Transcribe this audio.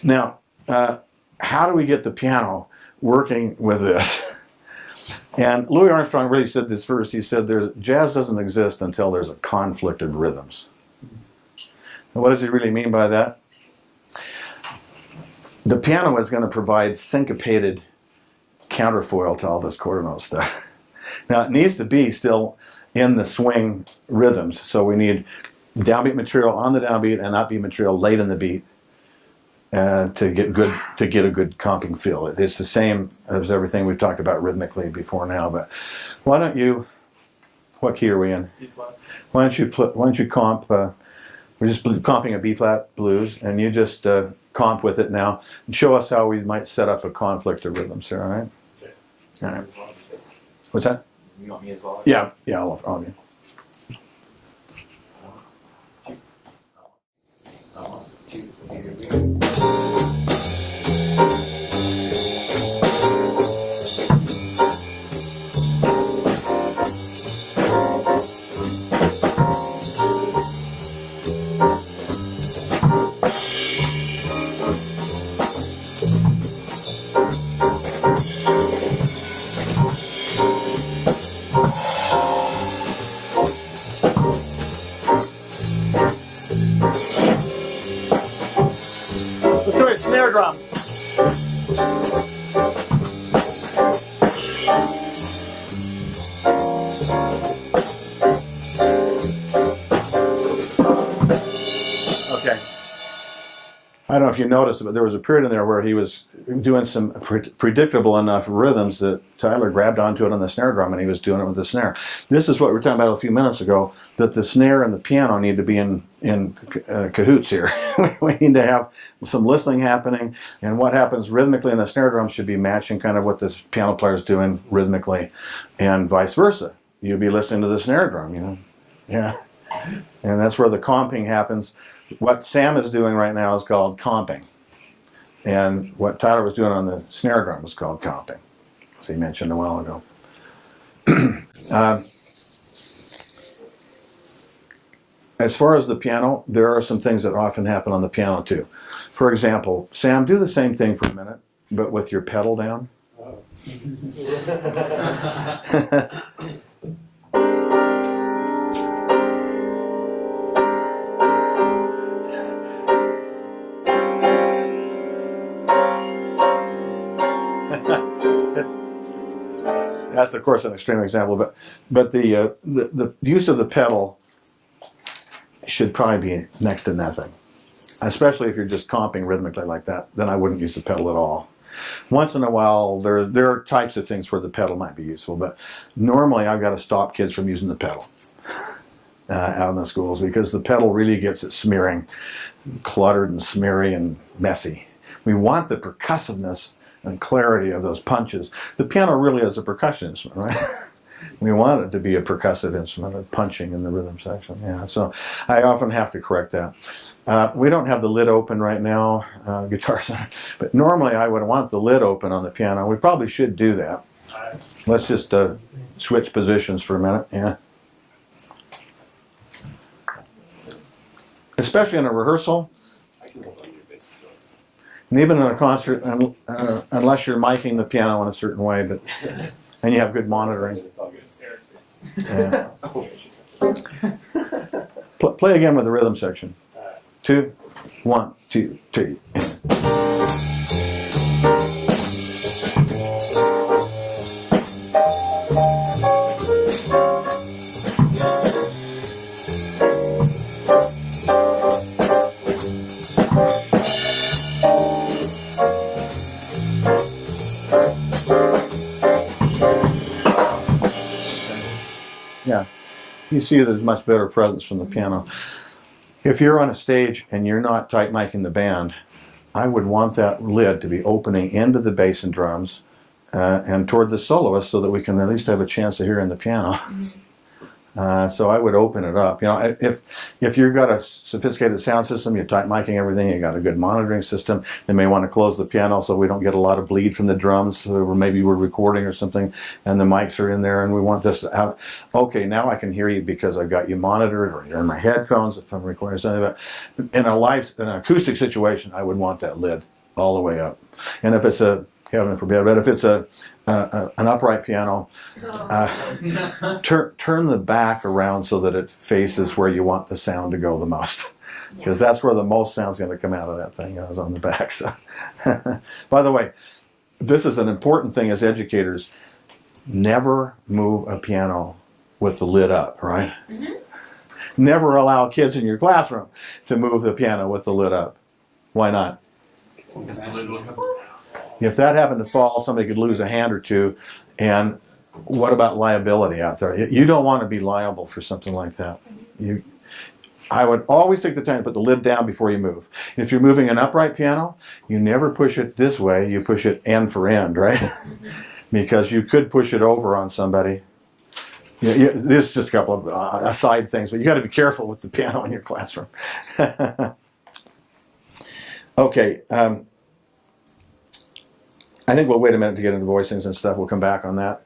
Now, how do we get the piano working with this? And Louis Armstrong really said this first. He said, jazz doesn't exist until there's a conflict of rhythms. And what does he really mean by that? The piano is going to provide syncopated counterfoil to all this quarter note stuff. Now, it needs to be still in the swing rhythms. So we need downbeat material on the downbeat and upbeat material late in the beat. To get a good comping feel. It's the same as everything we've talked about rhythmically before now. But why don't you? What key are we in? B flat. Why don't you comp? We're just comping a B flat blues, and you just comp with it now and show us how we might set up a conflict of rhythms here. All right. Okay. All right. What's that? You want me as well? Yeah. I'll be. Let's do a snare drum. Okay. I don't know if you noticed, but there was a period in there where he was doing some predictable enough rhythms that Tyler grabbed onto it on the snare drum, and he was doing it with the snare. This is what we were talking about a few minutes ago, that the snare and the piano need to be in cahoots here. We need to have some listening happening, and what happens rhythmically in the snare drum should be matching kind of what the piano player is doing rhythmically, and vice versa. You'd be listening to the snare drum, you know. Yeah. And that's where the comping happens. What Sam is doing right now is called comping. And what Tyler was doing on the snare drum was called comping, as he mentioned a while ago. As far as the piano, there are some things that often happen on the piano too. For example, Sam, do the same thing for a minute, but with your pedal down. Oh. That's of course an extreme example, but the use of the pedal should probably be next to nothing, especially if you're just comping rhythmically like that. Then I wouldn't use the pedal at all. Once in a while, there are types of things where the pedal might be useful, but normally I've got to stop kids from using the pedal out in the schools, because the pedal really gets it smearing, cluttered and smeary and messy. We want the percussiveness and clarity of those punches. The piano really is a percussion instrument, right? We want it to be a percussive instrument, a punching in the rhythm section. Yeah, so I often have to correct that. We don't have the lid open right now, Guitar Center, but normally I would want the lid open on the piano. We probably should do that. Let's just switch positions for a minute. Yeah. Especially in a rehearsal, and even in a concert, unless you're miking the piano in a certain way, but and you have good monitoring. Yeah. Play again with the rhythm section. 2, 1, 2, 3. Yeah, you see there's much better presence from the piano. If you're on a stage and you're not tight miking the band, I would want that lid to be opening into the bass and drums and toward the soloist, so that we can at least have a chance of hearing the piano. So I would open it up. You know, if you've got a sophisticated sound system, you're tight micing everything, you got a good monitoring system, they may want to close the piano so we don't get a lot of bleed from the drums, or maybe we're recording or something, and the mics are in there, and we want this out. Okay, now I can hear you because I've got you monitored, or you're in my headphones if I'm recording something. But in an acoustic situation, I would want that lid all the way up. And if it's heaven forbid, but if it's an upright piano, turn the back around so that it faces where you want the sound to go the most, because that's where the most sound's going to come out of that thing, is on the back. So, by the way, this is an important thing as educators. Never move a piano with the lid up, right? Mm-hmm. Never allow kids in your classroom to move the piano with the lid up. Why not? If that happened to fall, somebody could lose a hand or two. And what about liability out there? You don't want to be liable for something like that. I would always take the time to put the lid down before you move. If you're moving an upright piano, you never push it this way. You push it end for end, right? Because you could push it over on somebody. This is just a couple of aside things, but you got to be careful with the piano in your classroom. Okay. I think we'll wait a minute to get into voicings and stuff. We'll come back on that.